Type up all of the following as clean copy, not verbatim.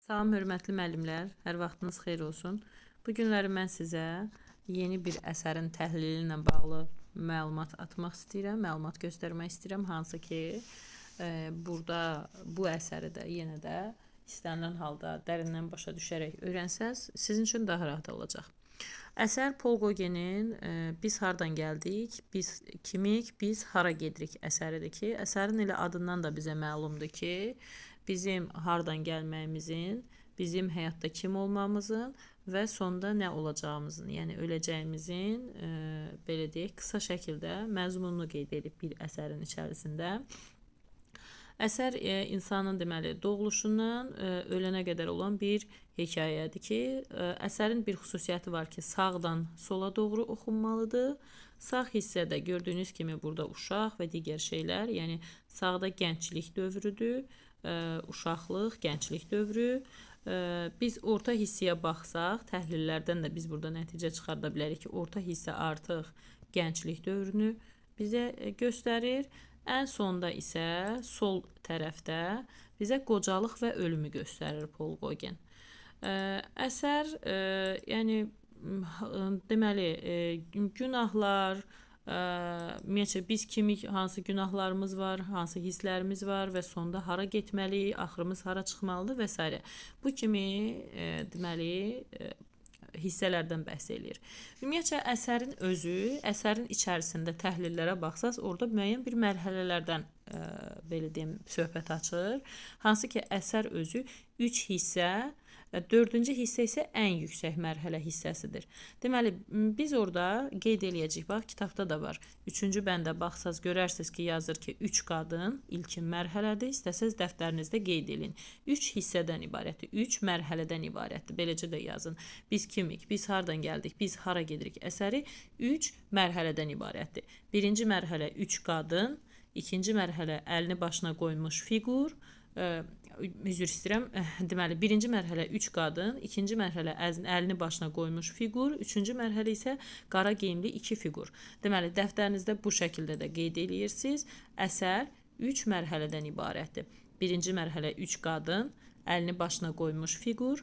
Salam hörmətli müəllimlər, hər vaxtınız xeyir olsun. Bu günləri mən sizə yeni bir əsərin təhlili ilə bağlı məlumat atmaq istəyirəm, məlumat göstərmək istəyirəm, hansı ki, burada bu əsəri də yenə də istənilən halda dərindən başa düşərək öyrənsəz, sizin üçün daha rahat olacaq. Əsər Paul Gauguin'in Biz hardan gəldik, biz kimik, biz hara gedirik əsəridir ki, əsərin elə adından da bizə məlumdur ki, bizim hardan gəlməyimizin, bizim həyatda kim olmamızın və sonda nə olacağımızın, yəni öləcəyimizin, belə deyək, qısa şəkildə məzmununu qeyd edib bir əsərin içərisində. Əsər insanın deməli doğuluşundan ölənə qədər olan bir hekayədir ki, əsərin bir xüsusiyyəti var ki, sağdan sola doğru oxunmalıdır. Sağ hissədə gördüyünüz kimi burada uşaq və digər şeylər, yəni sağda gənclik dövrüdür, uşaqlıq, gənclik dövrü. Biz orta hissəyə baxsaq, təhlillərdən də biz burada nəticə çıxarda bilərik ki, orta hissə artıq gənclik dövrünü bizə göstərir. Ən sonda isə sol tərəfdə bizə qocalıq və ölümü göstərir Paul Gauguin. Əsər, yəni deməli, günahlar, ümumiyyətlə biz kimik, hansı günahlarımız var, hansı hisslərimiz var və sonda hara getməliyik, axırımız hara çıxmalıdır və s. Bu kimi deməli hissələrdən bəhs eləyir. Ümumiyyətlə əsərin özü, əsərin içərisində təhlillərə baxsaz, orada müəyyən bir mərhələlərdən belə deyim, söhbət açır. Hansı ki, əsər özü 3 hissə, 4-cü hissə isə ən yüksək mərhələ hissəsidir. Deməli, biz orada qeyd eləyəcəyik, bax, kitabda da var. 3-cü bəndə baxsaz, görərsiniz ki, yazır ki, 3 qadın ilkin mərhələdir. İstəsəz dəftərinizdə qeyd edin. 3 hissədən ibarətdir, 3 mərhələdən ibarətdir. Beləcə də yazın. Biz kimik, biz hardan gəldik, biz hara gedirik əsəri 3 mərhələdən ibarətdir. Birinci mərhələ 3 qadın, ikinci mərhələ əlini başına qoymuş fiqur, üzr istəyirəm, deməli, birinci mərhələ 3 qadın, ikinci mərhələ əlini başına qoymuş fiqur, üçüncü mərhələ isə qara geyimli 2 fiqur. Deməli, dəftərinizdə bu şəkildə də qeyd edirsiniz. Əsər 3 mərhələdən ibarətdir. Birinci mərhələ 3 qadın, əlini başına qoymuş fiqur,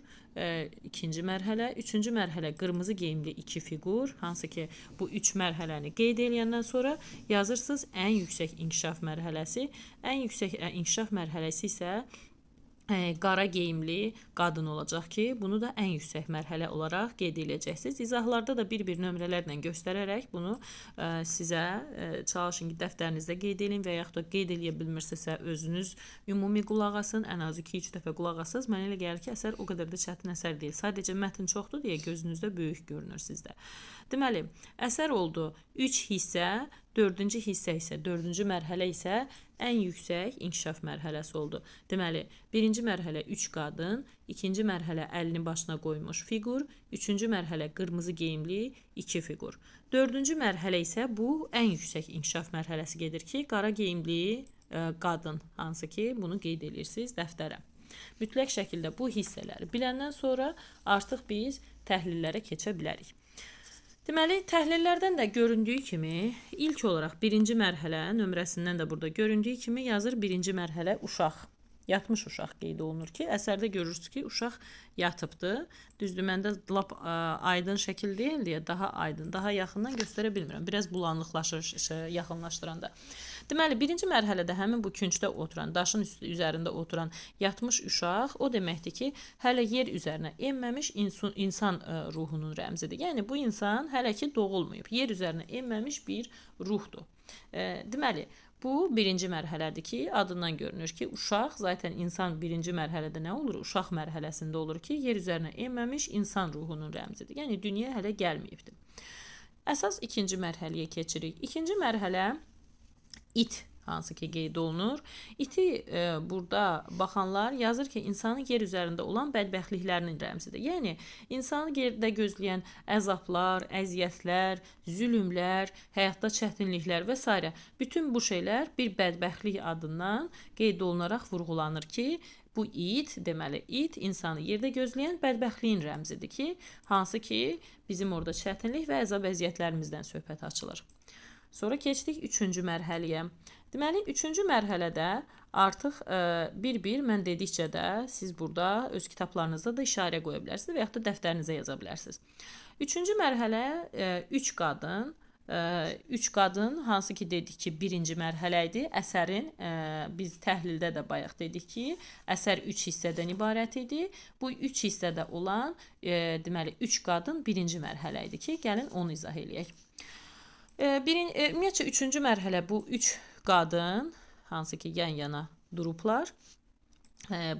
ikinci mərhələ, üçüncü mərhələ qırmızı geyimli 2 fiqur, hansı ki, bu 3 mərhələni qeyd edəndən sonra yazırsınız ən yüksək inkişaf mərhələsi. Ən yüksək inkişaf mərhələsi isə qara geyimli qadın olacaq ki, bunu da ən yüksək mərhələ olaraq qeyd edəcəksiniz. İzahlarda da bir-bir nömrələrlə göstərərək bunu sizə çalışın ki, dəftərinizdə qeyd edin və yaxud da qeyd edə bilmirsinizsə özünüz ümumi qulaq asın, ən az 2-3 dəfə qulaq asınız. Mənə elə gəlir ki, əsər o qədər də çətin əsər deyil. Sadəcə mətn çoxdur deyə gözünüzdə böyük görünür sizdə. Deməli, əsər oldu 3 hissə, 4-cü hissə isə, 4-cü mərhələ isə ən yüksək inkişaf mərhələsi oldu. Deməli, birinci mərhələ 3 qadın, ikinci mərhələ əlini başına qoymuş fiqur, üçüncü mərhələ qırmızı geyimli 2 fiqur. 4-cü mərhələ isə bu ən yüksək inkişaf mərhələsi gedir ki, qara geyimli qadın, hansı ki, bunu qeyd edirsiniz dəftərə. Mütləq şəkildə bu hissələri biləndən sonra artıq biz təhlillərə keçə bilərik. Deməli, təhlillərdən də göründüyü kimi, ilk olaraq birinci mərhələ nömrəsindən də burada göründüyü kimi yazır birinci mərhələ uşaq. Yatmış uşaq qeyd olunur ki, əsərdə görürsünüz ki, uşaq yatıbdır. Düzdür, məndə lap aydın şəkil deyil deyə daha aydın, daha yaxından göstərə bilmirəm. Biraz bulanıqlaşır yaxınlaşdıranda. Deməli, birinci mərhələdə həmin bu küncdə oturan, daşın üzərində oturan yatmış uşaq, o deməkdir ki, hələ yer üzərinə enməmiş insan ruhunun rəmzidir. Yəni, bu insan hələ ki doğulmayıb, yer üzərinə enməmiş bir ruhdur. Deməli, bu birinci mərhələdir ki, adından görünür ki, uşaq, zaten insan birinci mərhələdə nə olur? Uşaq mərhələsində olur ki, yer üzərinə enməmiş insan ruhunun rəmzidir. Yəni, dünya hələ gəlməyibdir. Əsas ikinci mərhələyə keçirik. İkinci mərhələ it, hansı ki qeyd olunur. İti burada baxanlar yazır ki, insanın yer üzərində olan bədbəxtliklərinin rəmzidir. Yəni, insanı yerdə gözləyən əzablar, əziyyətlər, zülümlər, həyatda çətinliklər və s. Bütün bu şeylər bir bədbəxtlik adından qeyd olunaraq vurğulanır ki, bu it, deməli, it insanı yerdə gözləyən bədbəxtliyin rəmzidir ki, hansı ki, bizim orada çətinlik və əzab əziyyətlərimizdən söhbət açılır. Sonra keçdik 3-cü mərhələyə. Deməli, 3-cü mərhələdə artıq bir-bir mən dedikcə də siz burada öz kitablarınızda da işarə qoya bilərsiniz və yaxud da dəftərinizə yaza bilərsiniz. Üçüncü mərhələ üç qadın. Üç qadın, hansı ki dedik ki birinci mərhələ idi. Əsərin biz təhlildə də bayaq dedik ki, əsər 3 hissədən ibarət idi. Bu 3 hissədə olan deməli 3 qadın birinci mərhələ idi ki, gəlin onu izah eləyək. Ümumiyyətcə 3-cü mərhələ bu 3 qadın, hansı ki yan-yana durublar.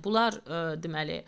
Bunlar deməli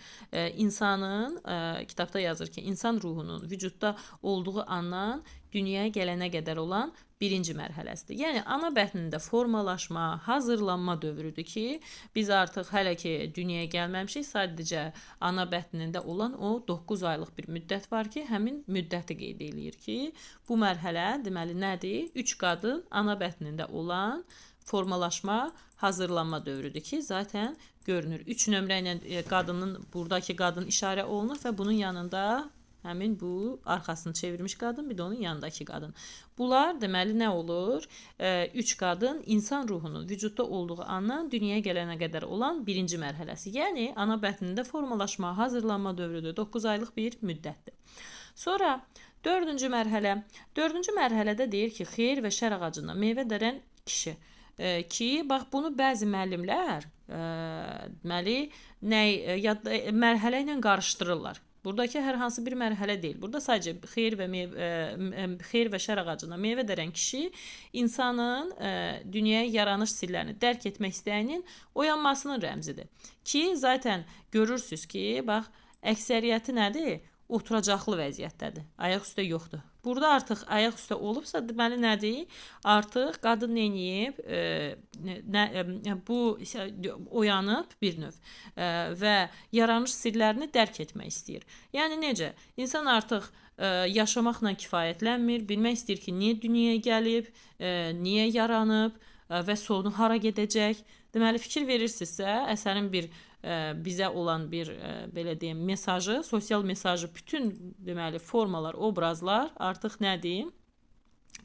insanın kitabda yazır ki, insan ruhunun vücudda olduğu andan dünyaya gələnə qədər olan birinci mərhələsidir. Yəni ana bətnində formalaşma, hazırlanma dövrüdür ki, biz artıq hələ ki dünyaya gəlməmişik, sadəcə ana bətnində olan o 9 aylıq bir müddət var ki, həmin müddəti qeyd eləyir ki, bu mərhələ deməli nədir? 3 qadın ana bətnində olan formalaşma, hazırlanma dövrüdür ki, zaten görünür. 3 nömrə ilə qadının, buradakı qadın işarə olunur və bunun yanında həmin bu arxasını çevirmiş qadın, bir də onun yanındakı qadın. Bunlar deməli nə olur? 3 qadın insan ruhunun vücudda olduğu andan dünyaya gələnə qədər olan birinci mərhələsi. Yəni ana bətnində formalaşma, hazırlanma dövrüdür. 9 aylıq bir müddətdir. Sonra 4-cü mərhələ. 4-cü mərhələdə deyir ki, xeyir və şər ağacından meyvə dərən kişi. Ki, bax bunu bəzi müəllimlər deməli mərhələ ilə qarışdırırlar. Buradakı hər hansı bir mərhələ deyil. Burada sadəcə xeyir və şər ağacından meyvə dərən kişi insanın dünyaya yaranış sirlərini dərk etmək istəyinin oyanmasının rəmzidir. Ki, zaten görürsünüz ki, bax əksəriyyəti nədir? Oturacaqlı vəziyyətdədir. Ayaq üstə yoxdur. Burada artıq ayaq üstə olubsa, deməli nədir? Artıq qadın neyniyib? Bu oyanıb bir növ və yaranış sirlərini dərk etmək istəyir. Yəni necə? İnsan artıq yaşamaqla kifayətlənmir, bilmək istəyir ki, niyə dünyaya gəlib, niyə yaranıb və sonu hara gedəcək? Deməli, fikir verirsinizsə, əsərin bir bizə olan bir belə deyim mesajı, sosial mesajı, bütün deməli formalar, obrazlar artıq nədir?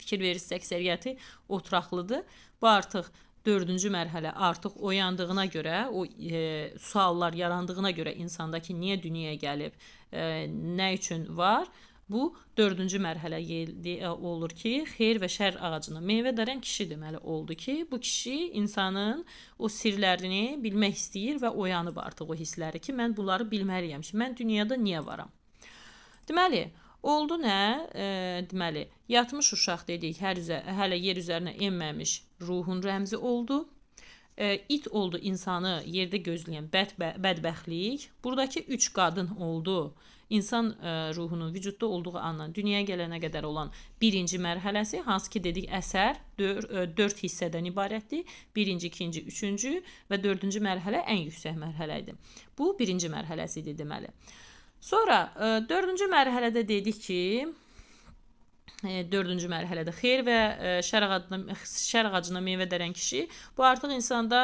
Fikir verirsə əksəriyyəti oturaqlıdır. Bu artıq 4-cü mərhələ artıq oyandığına görə, o suallar yarandığına görə insandakı niyə dünyaya gəlib, nə üçün var? Bu 4-cü mərhələ olur ki, xeyir və şər ağacına meyvə dərən kişi deməli oldu ki, bu kişi insanın o sirlərini bilmək istəyir və oyanıb artıq o hissləri ki, mən bunları bilməliyəm ki, mən dünyada niyə varam? Deməli, oldu nə? Deməli, yatmış uşaq dedik, hələ yer üzərinə enməmiş ruhun rəmzi oldu. İt oldu insanı yerdə gözləyən bədbəxtlik. Buradakı 3 qadın oldu. İnsan ruhunun vücudda olduğu andan dünyaya gələnə qədər olan birinci mərhələsi, hansı ki dedik əsər 4 hissədən ibarətdir. Birinci, ikinci, üçüncü və 4-cü mərhələ ən yüksək mərhələ idi. Bu birinci mərhələsi idi deməli. Sonra 4-cü mərhələdə dedik ki, 4-cü mərhələdə xeyir və şər ağacına meyvə dərən kişi, bu artıq insanda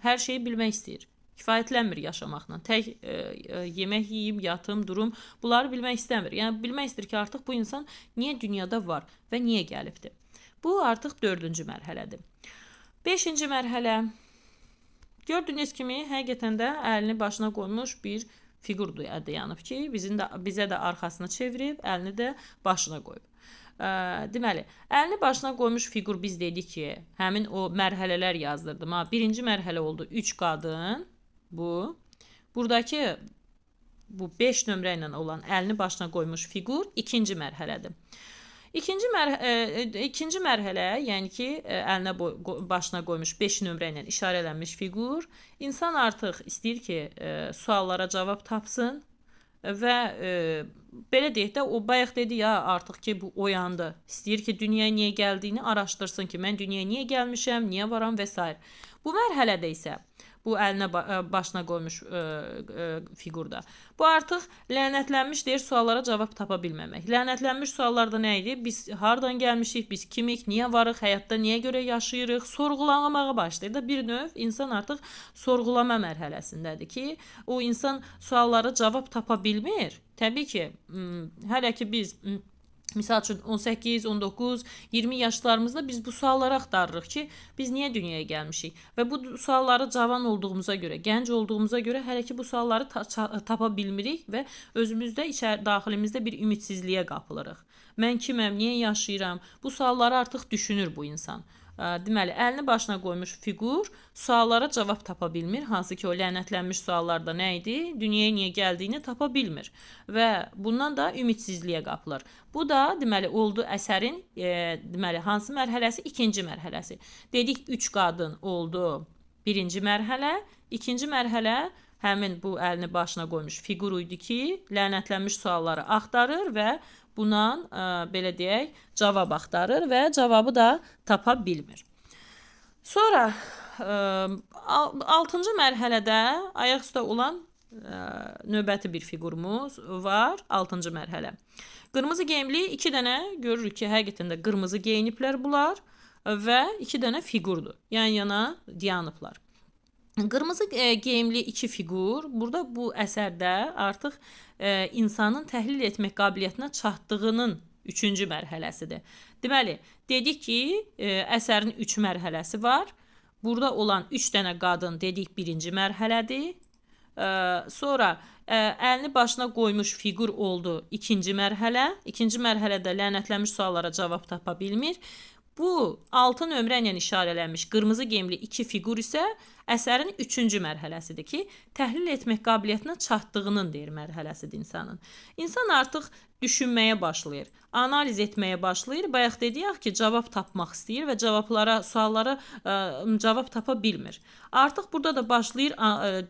hər şeyi bilmək istəyir. Kifayətlənmir yaşamaqla. Tək yemək yeyib, yatım, durum, bunları bilmək istəmir. Yəni bilmək istəyir ki, artıq bu insan niyə dünyada var və niyə gəlibdir. Bu artıq 4-cü mərhələdir. 5-ci mərhələ. Gördüyünüz kimi həqiqətən də əlini başına qoymuş bir fiqur dayanıb ki, bizə də arxasını çevirib, əlini də başına qoyub. Deməli, əlini başına qoymuş fiqur biz dedik ki, həmin o mərhələlər yazdırdım. Birinci mərhələ oldu 3 qadın. Bu. Buradakı bu 5 nömrə ilə olan əlini başına qoymuş fiqur ikinci mərhələdir. İkinci mərhələ, yəni ki, əlinə başına qoymuş 5 nömrə ilə işarələnmiş fiqur, insan artıq istəyir ki, suallara cavab tapsın və belə deyək də, o bayaq dedi ya, artıq ki, bu oyandı. İstəyir ki, dünyaya niyə gəldiyini araşdırsın ki, mən dünyaya niyə gəlmişəm, niyə varam və s. Bu mərhələdə isə bu əlinə başına qoymuş fiqurda. Bu artıq lənətlənmiş deyir, suallara cavab tapa bilməmək. Lənətlənmiş suallarda nə idi? Biz hardan gəlmişik, biz kimik, niyə varıq, həyatda niyə görə yaşayırıq, sorğulamağa başlayır da bir növ insan artıq sorğulama mərhələsindədir ki, o insan suallara cavab tapa bilmir. Təbii ki, hələ ki biz Misal üçün 18, 19, 20 yaşlarımızda biz bu sualları axtarırıq ki, biz niyə dünyaya gəlmişik? Və bu sualları cavan olduğumuza görə, gənc olduğumuza görə hələ ki bu sualları tapa bilmirik və özümüzdə daxilimizdə bir ümidsizliyə qapılırıq. Mən kiməm, niyə yaşayıram? Bu sualları artıq düşünür bu insan. Deməli, əlini başına qoymuş fiqur suallara cavab tapa bilmir. Hansı ki, o lənətlənmiş suallarda nə idi? Dünyaya niyə gəldiyini tapa bilmir. Və bundan da ümidsizliyə qapılır. Bu da, deməli, oldu əsərin, deməli, hansı mərhələsi? İkinci mərhələsi. Dedik, 3 qadın oldu birinci mərhələ. İkinci mərhələ həmin bu əlini başına qoymuş fiqur idi ki, lənətlənmiş sualları axtarır və buna belə deyək, cavab axtarır və cavabı da tapa bilmir. Sonra 6-cı mərhələdə ayaq üstə olan növbəti bir fiqurumuz var. 6-cı mərhələ. Qırmızı geyimli 2 dənə görürük ki, həqiqətən də qırmızı geyiniblər bunlar və 2 dənə fiqurdur. Yan-yana dayanıblar. Qırmızı geyimli 2 fiqur burada bu əsərdə artıq insanın təhlil etmək qabiliyyətinə çatdığının 3-cü mərhələsidir. Deməli, dedik ki, əsərin 3 mərhələsi var. Burada olan 3 dənə qadın dedik 1-ci mərhələdir. Sonra əlini başına qoymuş fiqur oldu 2-ci mərhələ. 2-ci mərhələdə lənətlənmiş suallara cavab tapa bilmir. Bu 6 nömrə ilə işarələnmiş qırmızı geyimli 2 fiqur isə əsərin 3-cü mərhələsidir ki, təhlil etmək qabiliyyətinə çatdığının deyir mərhələsidir insanın. İnsan artıq düşünməyə başlayır, analiz etməyə başlayır. Bayaq dediyək ki, cavab tapmaq istəyir və suallara cavab tapa bilmir. Artıq burada da başlayır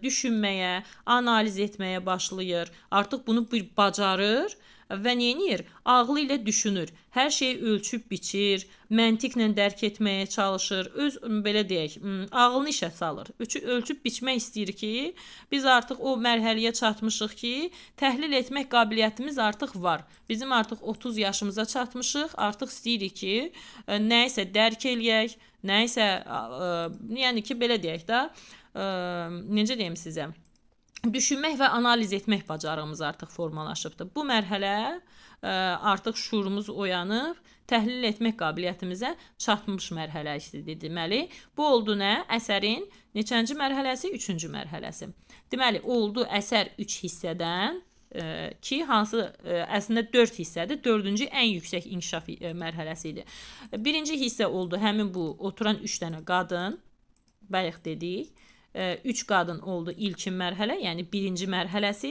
düşünməyə, analiz etməyə başlayır. Artıq bunu bir bacarır və neyinir? Ağlı ilə düşünür. Hər şeyi ölçüb biçir, məntiqlə dərk etməyə çalışır. Öz belə deyək, ağlını işə salır. Ölçüb biçmək istəyir ki, biz artıq o mərhələyə çatmışıq ki, təhlil etmək qabiliyyətimiz artıq var. Bizim artıq 30 yaşımıza çatmışıq. Artıq istəyirik ki, nəyisə dərk eləyək, nəyisə, yəni ki, belə deyək də, necə deyim sizə? Düşünmək və analiz etmək bacarığımız artıq formalaşıbdır. Bu mərhələ artıq şuurumuz oyanıb, təhlil etmək qabiliyyətimizə çatmış mərhələ istədir. Deməli, bu oldu nə? Əsərin neçənci mərhələsi? 3-cü mərhələsi. Deməli, oldu əsər 3 hissədən ki, hansı əslində 4 hissədir. 4-cü ən yüksək inkişaf mərhələsi idi. Birinci hissə oldu həmin bu oturan 3 dənə qadın, bayaq dedik. 3 qadın oldu ilkin mərhələ, yəni 1-ci mərhələsi.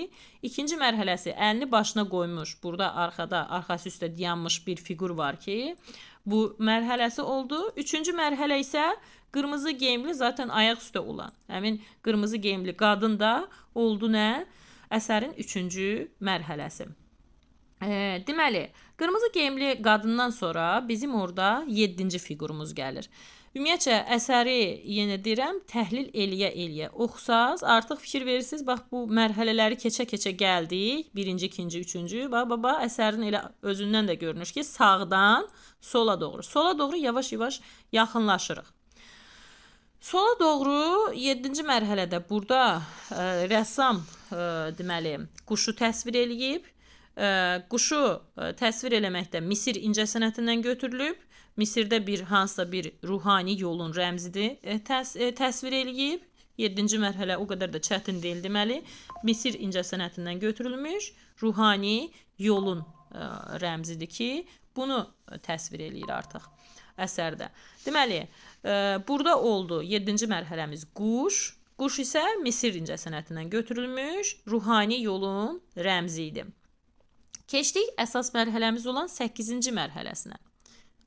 2-ci mərhələsi əlini başına qoymuş, burada arxada, arxası üstə dayanmış bir fiqur var ki, bu mərhələsi oldu. 3-cü mərhələ isə qırmızı geyimli, zaten ayaq üstə olan, həmin qırmızı geyimli qadın da oldu nə? Əsərin 3-cü mərhələsi. Deməli, qırmızı geyimli qadından sonra bizim orada 7-ci fiqurumuz gəlir. Ümumiyyətcə, əsəri, yenə deyirəm, təhlil eləyə-eləyə oxusaz, artıq fikir verirsiniz, bax, bu mərhələləri keçə-keçə gəldik, 1-ci, 2-ci, 3-cü, bax, əsərin elə özündən də görünür ki, sağdan sola doğru yavaş-yavaş yaxınlaşırıq. Sola doğru 7-ci mərhələdə burada rəssam, deməli, quşu təsvir eləyib, quşu təsvir eləməkdə Misir incəsənətindən götürülüb, Misirdə hansısa bir ruhani yolun rəmzidir təsvir eləyib. 7-ci mərhələ o qədər də çətin deyil, deməli. Misir incəsənətindən götürülmüş ruhani yolun rəmzidir ki, bunu təsvir eləyir artıq əsərdə. Deməli, burada oldu 7-ci mərhələmiz quş. Quş isə Misir incəsənətindən götürülmüş ruhani yolun rəmzi idi. Keçdik əsas mərhələmiz olan 8-ci mərhələsinə.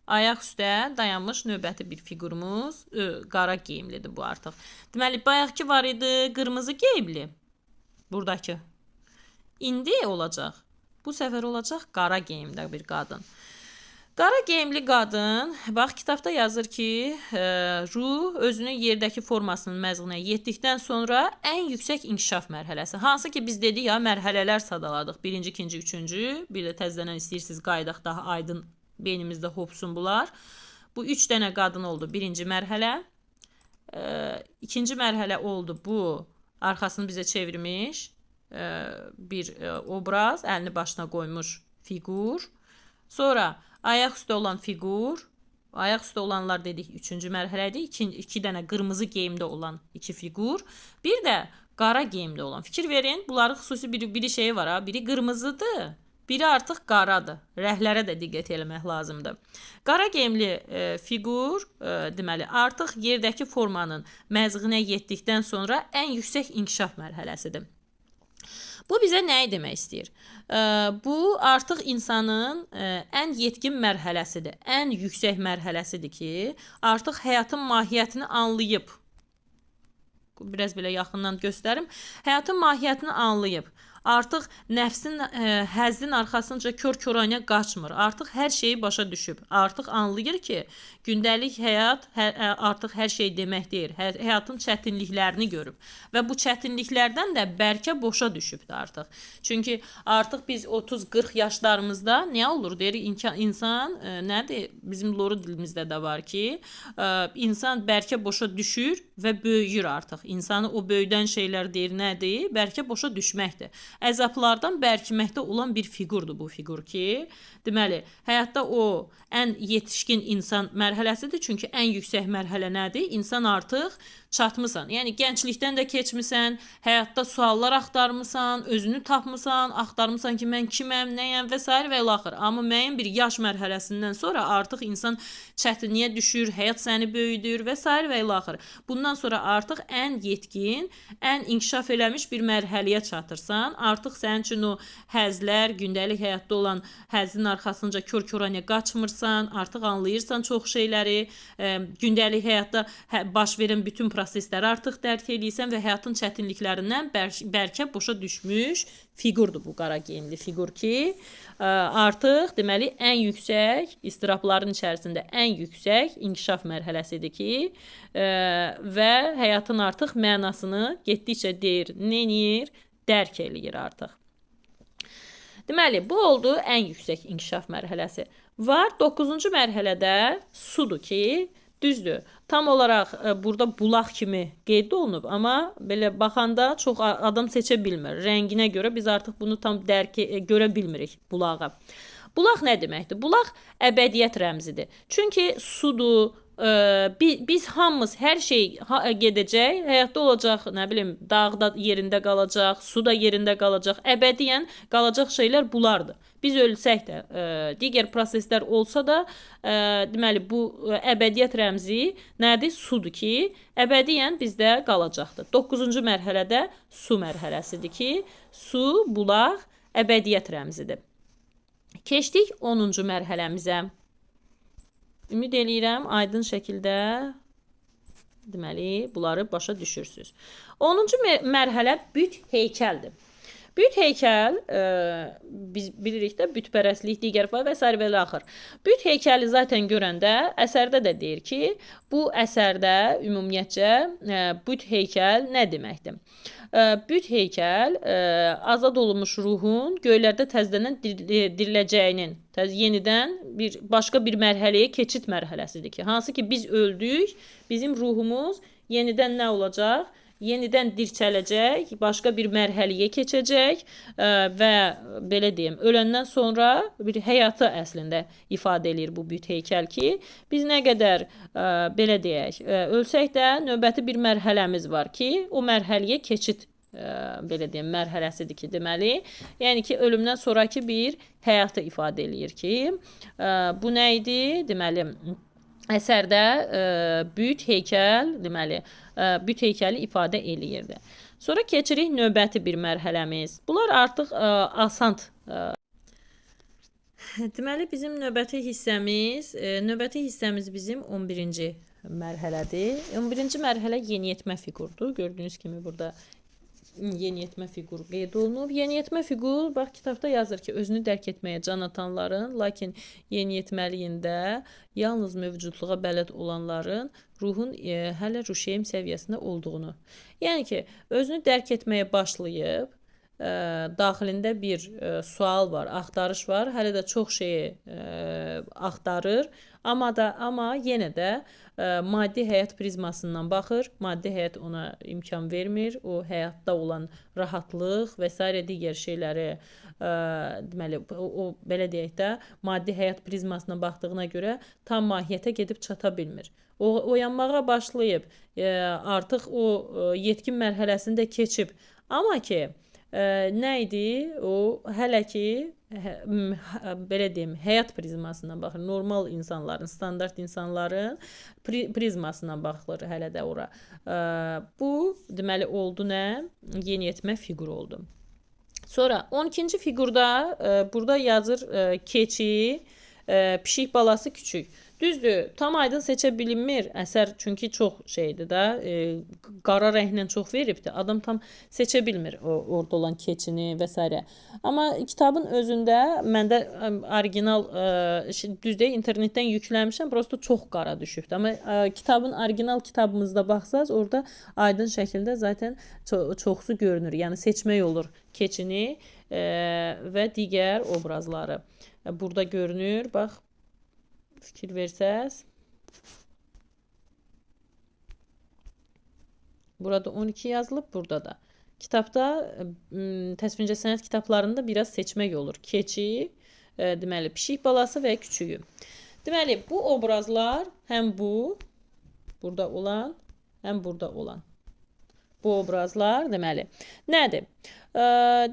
Ayaq üstə dayanmış növbəti bir fiqurumuz qara geyimlidir bu artıq. Deməli, bayaqki var idi qırmızı geyimli. Buradakı. İndi olacaq. Bu səfər olacaq qara geyimdə bir qadın. Qara geyimli qadın, bax, kitabda yazır ki, ruh özünün yerdəki formasının məzğununa yetdikdən sonra ən yüksək inkişaf mərhələsi. Hansı ki, biz dedik ya, mərhələlər sadaladıq. 1-ci, 2-ci, 3-cü, bir də təzədən istəyirsiniz qaydaq daha aydın beynimizdə hopsun bunlar. Bu 3 dənə qadın oldu 1-ci mərhələ. 2-ci mərhələ oldu bu, arxasını bizə çevirmiş bir obraz, əlini başına qoymuş fiqur. Sonra ayaq üstə olan fiqur. Ayaq üstə olanlar dedik 3-cü mərhələdir. 2 dənə qırmızı geyimdə olan 2 fiqur. Bir də qara geyimdə olan. Fikir verin, bunların xüsusi biri şeyi var ha. Biri qırmızıdır, biri artıq qaradır. Rəhlərə də diqqət eləmək lazımdır. Qara geyimli fiqur deməli artıq yerdəki formanın məzğinə yetdikdən sonra ən yüksək inkişaf mərhələsidir. Bu bizə nəyi demək istəyir? Bu artıq insanın ən yetkin mərhələsidir. Ən yüksək mərhələsidir ki, artıq həyatın mahiyyətini anlayıb. Biraz belə yaxından göstərim. Həyatın mahiyyətini anlayıb. Artıq nəfsin həzzin arxasınca kör-körənə qaçmır. Artıq hər şeyi başa düşüb. Artıq anlayır ki, gündəlik həyat artıq hər şey demək deyil. Həyatın çətinliklərini görüb və bu çətinliklərdən də bəlkə boşa düşübdür artıq. Çünki artıq biz 30-40 yaşlarımızda nə olur? Deyirik insan nədir? Bizim loru dilimizdə də var ki, insan bəlkə boşa düşür və böyüyür artıq. İnsanı o böyüdən şeylər deyir nədir? Bəlkə boşa düşməkdir. Əzablardan bərkiməkdə olan bir fiqurdur bu fiqur ki, deməli, həyatda o ən yetişkin insan mərhələsidir. Çünki ən yüksək mərhələ nədir? İnsan artıq çatmısan. Yəni gənclikdən də keçmisən, həyatda suallar axtarmısan, özünü tapmısan, axtarmısan ki, mən kiməm, nəyəm və s. və ilaxır. Amma müəyyən bir yaş mərhələsindən sonra artıq insan çətinliyə düşür, həyat səni böyüdür və s. və ilaxır. Bundan sonra artıq ən yetkin, ən inkişaf eləmiş bir mərhələyə çatırsan. Artıq sənin üçün o həzlər, gündəlik həyatda olan həzzin arxasınca kör-körənə qaçmırsan, artıq anlayırsan çox şeyləri, gündəlik həyatda baş verən bütün prosesləri artıq dərk edirsən və həyatın çətinliklərindən bəlkə boşa düşmüş fiqurdur bu qara geyimli fiqur ki, artıq deməli ən yüksək istirabların içərisində ən yüksək inkişaf mərhələsidir ki, və həyatın artıq mənasını getdikcə deyir, neyir, dərk eləyir artıq. Deməli, bu oldu ən yüksək inkişaf mərhələsi. Var 9-cu mərhələdə sudur ki, düzdür, tam olaraq burada bulaq kimi qeyd olunub, amma belə baxanda çox adam seçə bilmir. Rənginə görə biz artıq bunu tam görə bilmirik bulağı. Bulaq nə deməkdir? Bulaq əbədiyyət rəmzidir. Çünki sudur, biz hamımız hər şey gedəcək, həyatda olacaq, nə bilim, dağda yerində qalacaq, su da yerində qalacaq, əbədiyyən qalacaq şeylər bunlardır. Biz ölsək də, digər proseslər olsa da, deməli, bu əbədiyyət rəmzi nədir? Sudur ki, əbədiyyən bizdə qalacaqdır. 9-cu mərhələdə su mərhələsidir ki, su, bulaq, əbədiyyət rəmzidir. Keçdik 10-cu mərhələmizə. Ümid eləyirəm, aydın şəkildə deməli, bunları başa düşürsünüz. 10-cu mərhələ büt heykəldir. Büt heykəl, biz bilirik də, bütpərəstlik, digər və s. və axır. Büt heykəli zaten görəndə əsərdə də deyir ki, bu əsərdə ümumiyyətcə büt heykəl nə deməkdir? Büt heykəl azad olunmuş ruhun göylərdə təzədən diriləcəyinin, yenidən başqa bir mərhələyə keçid mərhələsidir ki, hansı ki biz öldük, bizim ruhumuz yenidən nə olacaq? Yenidən dirçələcək, başqa bir mərhələyə keçəcək və belə deyim, öləndən sonra bir həyatı əslində ifadə edir bu büt heykəl ki, biz nə qədər belə deyək, ölsək də növbəti bir mərhələmiz var ki, o mərhələyə keçid belə deyim, mərhələsidir ki, deməli, yəni ki, ölümdən sonraki bir həyatı ifadə edir ki, bu nə idi? Deməli, əsərdə büt heykəl, deməli, büt heykəli ifadə eləyirdi. Sonra keçirik növbəti bir mərhələmiz. Bunlar artıq asant. Deməli, bizim növbəti hissəmiz bizim 11-ci mərhələdir. 11-ci mərhələ yeniyetmə fiqurdur. Gördüyünüz kimi burada yeniyetmə fiquru qeyd olunub. Yeniyetmə fiqur, bax, kitabda yazır ki, özünü dərk etməyə can atanların, lakin yeniyetməliyində yalnız mövcudluğa bələd olanların ruhun hələ rüşeym səviyyəsində olduğunu. Yəni ki, özünü dərk etməyə başlayıb, daxilində bir sual var, axtarış var. Hələ də çox şeyi axtarır. Amma yenə də maddi həyat prizmasından baxır. Maddi həyat ona imkan vermir. O həyatda olan rahatlıq və s. digər şeyləri deməli o belə deyək də maddi həyat prizmasına baxdığına görə tam mahiyyətə gedib çata bilmir. O oyanmağa başlayıb, artıq o yetkin mərhələsini də keçib. Amma ki nə idi? O hələ ki belə deyim, həyat prizmasından baxır. Normal insanların, standart insanların prizmasından baxılır hələ də ora. Bu deməli oldu nə? Yeniyetmə fiquru oldu. Sonra 12-ci fiqurda burada yazır keçi, pişik balası küçük. Düzdür, tam aydın seçə bilinmir əsər, çünki çox şeydir də, qara rənglə çox veribdir. Adam tam seçə bilmir orada olan keçini və s. Amma kitabın özündə məndə orijinal düzdür, internetdən yükləmişəm, prosto çox qara düşübdür. Amma kitabın orijinal kitabımızda baxsaz, orada aydın şəkildə zaten çoxsu görünür. Yəni seçmək olur keçini və digər obrazları. Burada görünür, bax. Fikir versəz. Burada 12 yazılıb, burada da. Kitabda, təsvir sənət kitablarında biraz seçmək olur. Keçi, deməli, pişik balası və küçüyü. Deməli, bu obrazlar həm bu, burada olan, həm burada olan. Bu obrazlar, deməli, nədir?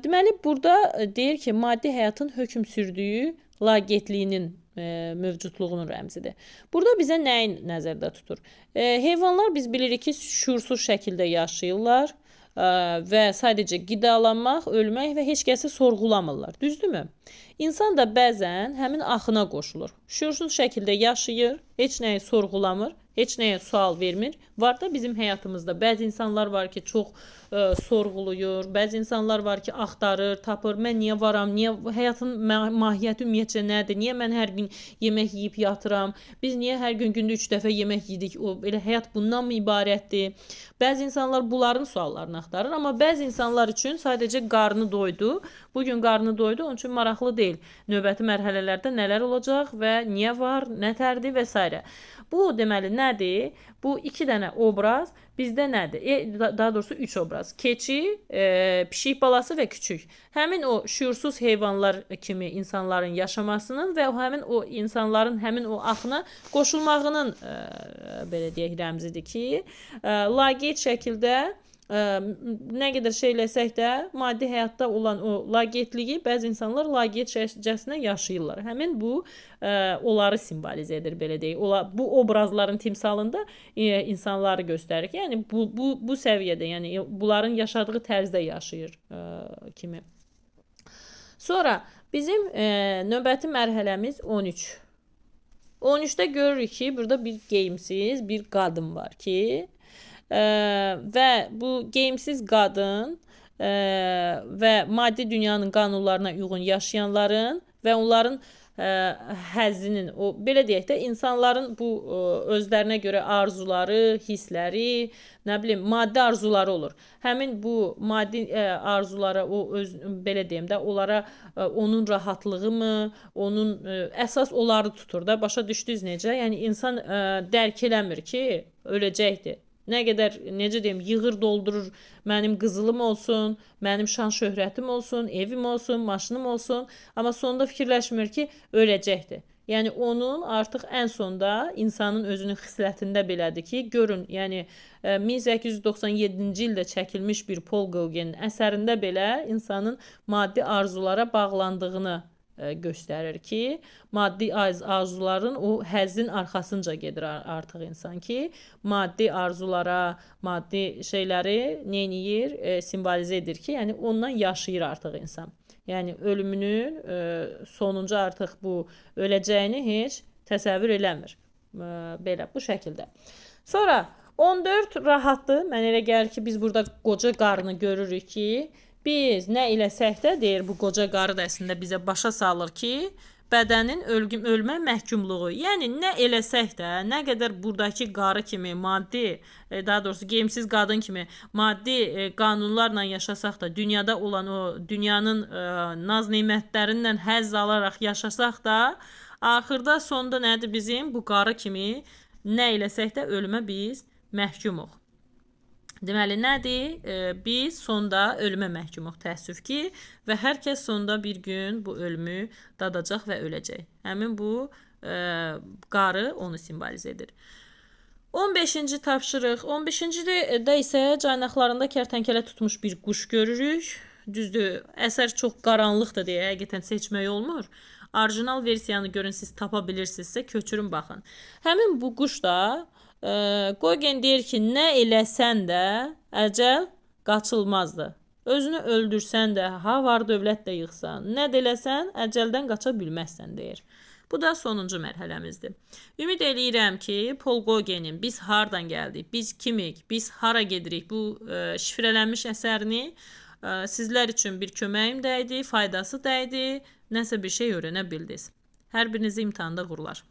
Deməli, burada deyir ki, maddi həyatın hökm sürdüyü laqetliyinin mövcudluğunun rəmzidir. Burada bizə nəyin nəzərdə tutur? Heyvanlar biz bilirik ki, şuursuz şəkildə yaşayırlar və sadəcə qidalanmaq, ölmək və heç kəsi sorğulamırlar. Düzdürmü? İnsan da bəzən həmin axına qoşulur. Şuursuz şəkildə yaşayır, heç nəyi sorğulamır, heç nəyə sual vermir. Var da bizim həyatımızda bəzi insanlar var ki, çox sorğuluyur, bəzi insanlar var ki, axtarır, tapır. Mən niyə varam? Niyə həyatın mahiyyəti ümumiyyətcə nədir? Niyə mən hər gün yemək yeyib yatıram? Biz niyə hər gün gündə 3 dəfə yemək yedik? O elə həyat bundan mı ibarətdir? Bəzi insanlar bunların suallarını axtarır, amma bəzi insanlar üçün sadəcə qarnı doydu. Bugün qarnı doydu, onun üçün maraqlı deyil. Növbəti mərhələlərdə nələr olacaq və niyə var, nətərdir və s. Bu deməli nədir? Bu 2 dənə obraz bizdə nədir? Daha doğrusu 3 obraz. Keçi, pişik balası və küçük. Həmin o şuursuz heyvanlar kimi insanların yaşamasının və həmin o insanların həmin o axına qoşulmağının belə deyək rəmzidir ki, laqeyd şəkildə nə qədər şey eləsək də maddi həyatda olan o laqeydliyi bəzi insanlar laqeydcəsinə yaşayırlar. Həmin bu onları simvolizə edir, belə deyək. Bu obrazların timsalında insanları göstərir. Yəni bu səviyyədə, yəni bunların yaşadığı tərzdə yaşayır kimi. Sonra bizim növbəti mərhələmiz 13. 13-də görürük ki, burada bir geyimsiz bir qadın var ki, və bu geyimsiz qadın və maddi dünyanın qanunlarına uyğun yaşayanların və onların həzzinin, belə deyək də, insanların bu özlərinə görə arzuları, hissləri, nə bilim, maddi arzuları olur. Həmin bu maddi arzulara, belə deyim də, onlara onun rahatlığı mı, onun əsas onları tutur da, başa düşdünüz necə? Yəni, insan dərk eləmir ki, öləcəkdir. Nə qədər, necə deyim, yığır, doldurur, mənim qızılım olsun, mənim şan şöhrətim olsun, evim olsun, maşınım olsun, amma sonunda fikirləşmir ki, öləcəkdir. Yəni, onun artıq ən sonda insanın özünün xislətində belədir ki, görün, yəni 1897-ci ildə çəkilmiş bir Paul Gauguin'in əsərində belə insanın maddi arzulara bağlandığını göstərir ki, maddi arzuların o həzzin arxasınca gedir artıq insan ki, maddi arzulara, maddi şeyləri neyniyir, simvolizə edir ki, yəni ondan yaşayır artıq insan. Yəni ölümünün sonuncu artıq bu öləcəyini heç təsəvvür eləmir. Belə, bu şəkildə. Sonra 14 rahatdır. Mən elə gəlir ki, biz burada qoca qarını görürük ki, biz nə eləsək də, deyir bu qoca qarı da əslində bizə başa salır ki, bədənin ölmə məhkumluğu. Yəni nə eləsək də, nə qədər buradakı qarı kimi maddi, daha doğrusu geyimsiz qadın kimi maddi qanunlarla yaşasaq da, dünyada olan o dünyanın naz-nemətlərindən həzz alaraq yaşasaq da, axırda sonda nədir bizim? Bu qarı kimi nə eləsək də ölümə biz məhkumuq. Deməli, nədir? Biz sonda ölümə məhkumuq, təəssüf ki, və hər kəs sonda bir gün bu ölümü dadacaq və öləcək. Həmin bu qarı onu simvolizə edir. 15-ci tapşırıq. 15-də isə caynaqlarında kərtənkələ tutmuş bir quş görürük. Düzdür, əsər çox qaranlıqdır deyə həqiqətən seçmək olmur. Orijinal versiyanı görün, siz tapa bilirsinizsə, köçürün baxın. Həmin bu quş da Qogen deyir ki, nə eləsən də əcəl qaçılmazdır. Özünü öldürsən də, var dövlət də yığsan, nə də eləsən əcəldən qaça bilməzsən deyir. Bu da sonuncu mərhələmizdir. Ümid eləyirəm ki, Paul Gauguin'in Biz hardan gəldik, biz kimik, biz hara gedirik bu şifrələnmiş əsərini sizlər üçün bir köməyim dəydi, faydası dəydi, nəsə bir şey öyrənə bildiniz. Hər birinizi imtahanda uğurlar.